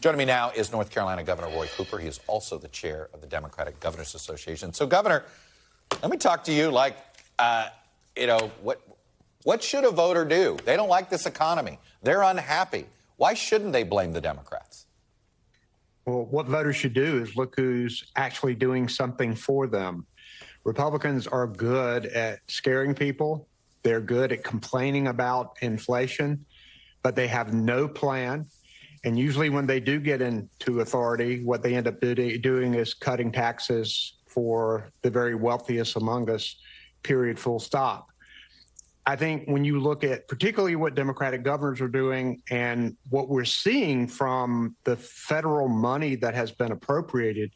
Joining me now is North Carolina Governor Roy Cooper. He is also the chair of the Democratic Governors Association. So, Governor, let me talk to you like, what should a voter do? They don't like this economy. They're unhappy. Why shouldn't they blame the Democrats? Well, what voters should do is look who's actually doing something for them. Republicans are good at scaring people. They're good at complaining about inflation, but they have no plan. And usually when they do get into authority, what they end up doing is cutting taxes for the very wealthiest among us, period, full stop. I think when you look at particularly what Democratic governors are doing and what we're seeing from the federal money that has been appropriated,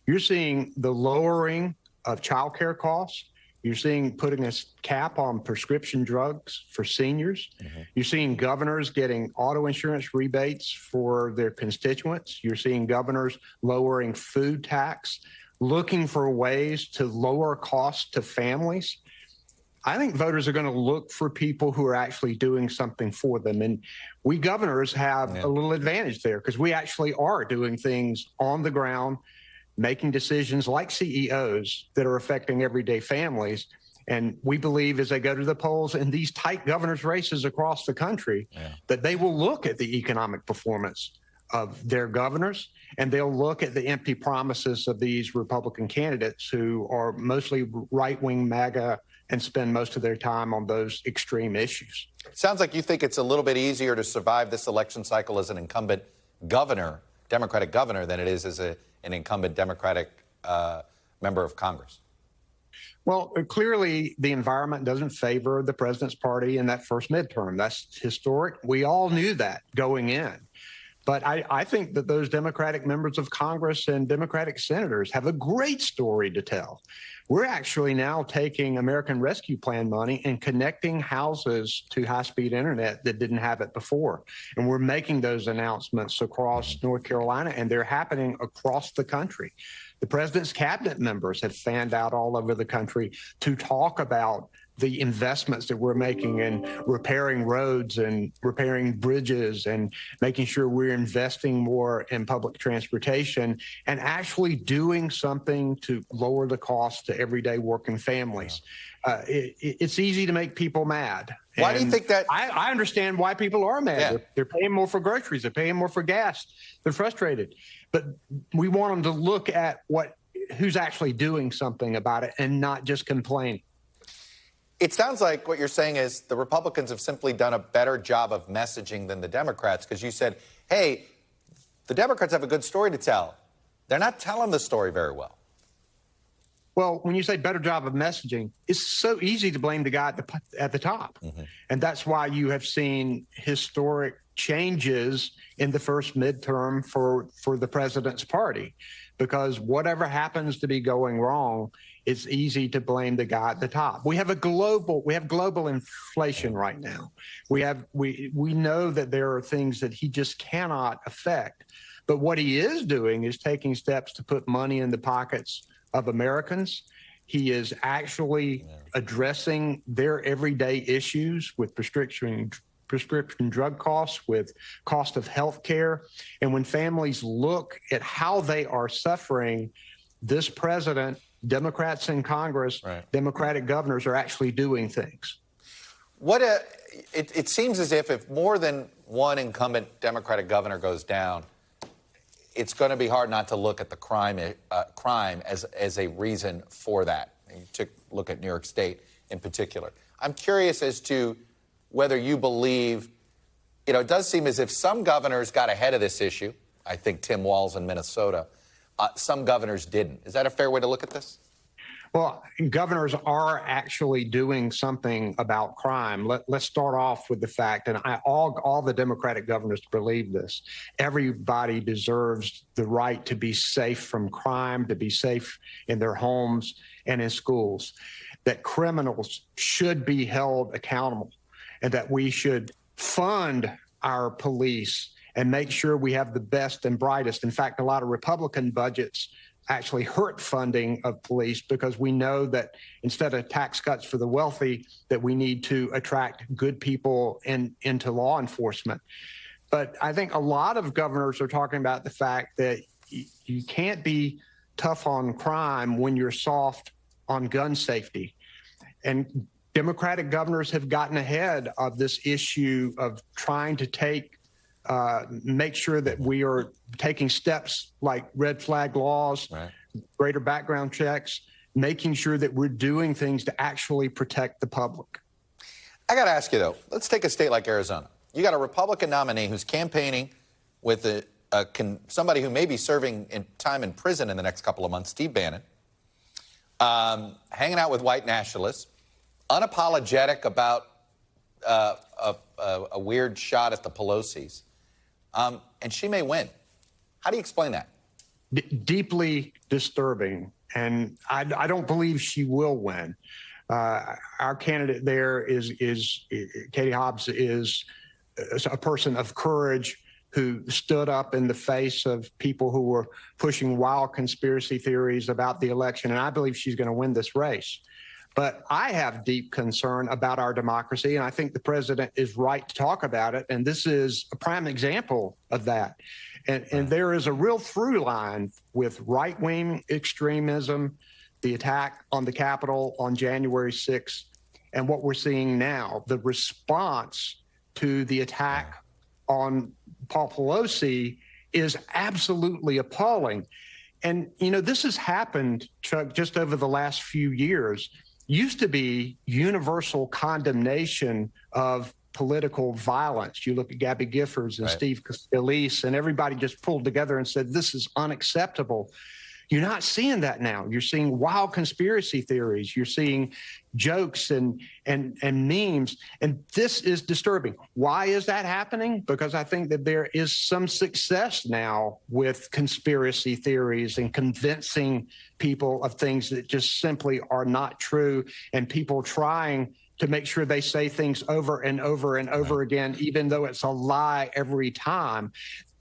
you're seeing the lowering of child care costs. You're seeing putting a cap on prescription drugs for seniors. Mm-hmm. You're seeing governors getting auto insurance rebates for their constituents. You're seeing governors lowering food tax, looking for ways to lower costs to families. I think voters are going to look for people who are actually doing something for them. And we governors have a little advantage there because we actually are doing things on the ground, making decisions like CEOs that are affecting everyday families. And we believe as they go to the polls in these tight governors' races across the country, that they will look at the economic performance of their governors, and they'll look at the empty promises of these Republican candidates who are mostly right-wing MAGA and spend most of their time on those extreme issues. Sounds like you think it's a little bit easier to survive this election cycle as an incumbent governor, Democratic governor, than it is as an incumbent Democratic member of Congress. Well, clearly the environment doesn't favor the president's party in that first midterm. That's historic. We all knew that going in. But I think that those Democratic members of Congress and Democratic senators have a great story to tell. We're actually now taking American Rescue Plan money and connecting houses to high-speed internet that didn't have it before. And we're making those announcements across North Carolina, and they're happening across the country. The president's cabinet members have fanned out all over the country to talk about the investments that we're making in repairing roads and repairing bridges and making sure we're investing more in public transportation and actually doing something to lower the cost to everyday working families. It's easy to make people mad. Why do you think that? I understand why people are mad. They're paying more for groceries. They're paying more for gas. They're frustrated. But we want them to look at who's actually doing something about it and not just complaining. It sounds like what you're saying is the Republicans have simply done a better job of messaging than the Democrats, because you said, hey, the Democrats have a good story to tell. They're not telling the story very well. Well, when you say better job of messaging, it's so easy to blame the guy at the top. Mm-hmm. And that's why you have seen historic changes in the first midterm for the president's party, because whatever happens to be going wrong, it's easy to blame the guy at the top. We have global inflation right now. We know that there are things that he just cannot affect. But what he is doing is taking steps to put money in the pockets of Americans. He is actually addressing their everyday issues with prescription drug costs, with cost of health care. And when families look at how they are suffering, this president, Democrats in Congress, Democratic governors are actually doing things. It seems as if more than one incumbent Democratic governor goes down, it's going to be hard not to look at the crime as a reason for that. You took a look at New York State in particular. I'm curious as to whether you believe, it does seem as if some governors got ahead of this issue. I think Tim Walz in Minnesota. Some governors didn't. Is that a fair way to look at this? Well, governors are actually doing something about crime. Let's start off with the fact, and all the Democratic governors believe this, everybody deserves the right to be safe from crime, to be safe in their homes and in schools, that criminals should be held accountable, and that we should fund our police and make sure we have the best and brightest. In fact, a lot of Republican budgets actually hurt funding of police because we know that instead of tax cuts for the wealthy, that we need to attract good people into law enforcement. But I think a lot of governors are talking about the fact that you can't be tough on crime when you're soft on gun safety. And Democratic governors have gotten ahead of this issue of trying to make sure that we are taking steps like red flag laws, right, greater background checks, making sure that we're doing things to actually protect the public. I got to ask you, though, let's take a state like Arizona. You got a Republican nominee who's campaigning with somebody who may be serving time in prison in the next couple of months, Steve Bannon, hanging out with white nationalists, unapologetic about a weird shot at the Pelosi's, and she may win. How do you explain that? Deeply disturbing, and I don't believe she will win. Our candidate there is Katie Hobbs is a person of courage who stood up in the face of people who were pushing wild conspiracy theories about the election, and I believe she's going to win this race. But I have deep concern about our democracy, and I think the president is right to talk about it, and this is a prime example of that. And there is a real through line with right-wing extremism, the attack on the Capitol on January 6th, and what we're seeing now, the response to the attack on Paul Pelosi is absolutely appalling. And, you know, this has happened, Chuck, just over the last few years. Used to be universal condemnation of political violence. You look at Gabby Giffords and right, Steve Scalise, and everybody just pulled together and said, this is unacceptable. You're not seeing that now. You're seeing wild conspiracy theories. You're seeing jokes and memes. And this is disturbing. Why is that happening? Because I think that there is some success now with conspiracy theories and convincing people of things that just simply are not true, and people trying to make sure they say things over and over and over again, even though it's a lie every time.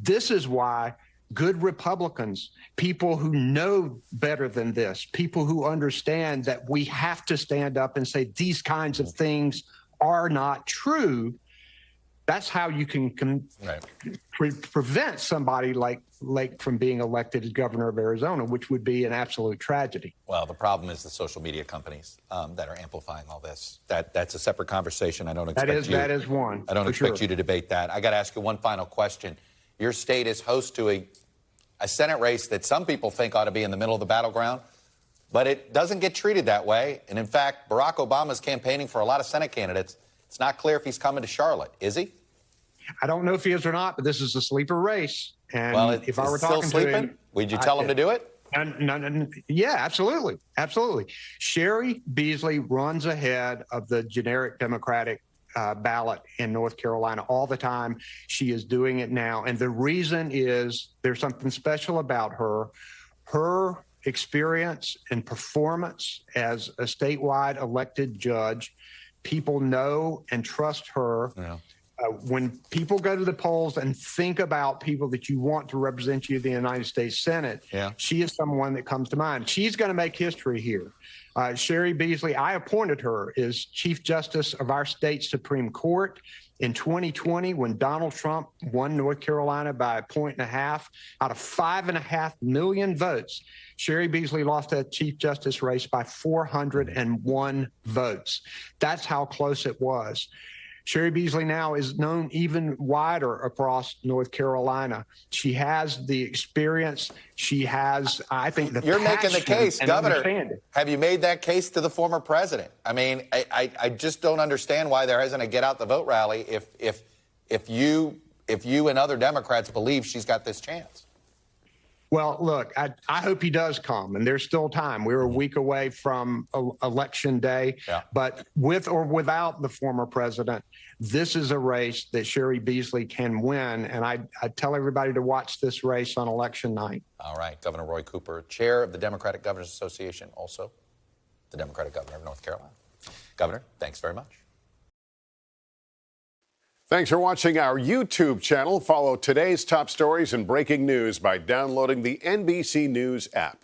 This is why good Republicans, people who know better than this, people who understand that we have to stand up and say these kinds of things are not true. That's how you can prevent somebody like Lake from being elected as governor of Arizona, which would be an absolute tragedy. Well, the problem is the social media companies that are amplifying all this. That's a separate conversation. I don't expect that is one. I don't expect you to debate that. I got to ask you one final question. Your state is host to a Senate race that some people think ought to be in the middle of the battleground, but it doesn't get treated that way. And in fact, Barack Obama's campaigning for a lot of Senate candidates. It's not clear if he's coming to Charlotte. Is he? I don't know if he is or not, but this is a sleeper race. And well, if I were talking to him, would you tell him to do it? Yeah, absolutely. Absolutely. Sherry Beasley runs ahead of the generic Democratic ballot in North Carolina all the time. She is doing it now. And the reason is there's something special about her. Her experience and performance as a statewide elected judge, people know and trust her. Yeah. When people go to the polls and think about people that you want to represent you in the United States Senate, she is someone that comes to mind. She's going to make history here. Sherry Beasley, I appointed her as Chief Justice of our state Supreme Court in 2020 when Donald Trump won North Carolina by 1.5 points out of 5.5 million votes. Sherry Beasley lost that Chief Justice race by 401 votes. That's how close it was. Sherry Beasley now is known even wider across North Carolina. She has the experience. She has, I think, the You're making the case, Governor. Have you made that case to the former president? I mean, I just don't understand why there isn't a get out the vote rally if you and other Democrats believe she's got this chance. Well, look, I hope he does come, and there's still time. We're a week away from Election Day, but with or without the former president, this is a race that Sherry Beasley can win, and I tell everybody to watch this race on election night. All right, Governor Roy Cooper, chair of the Democratic Governors Association, also the Democratic governor of North Carolina. Governor, thanks very much. Thanks for watching our YouTube channel. Follow today's top stories and breaking news by downloading the NBC News app.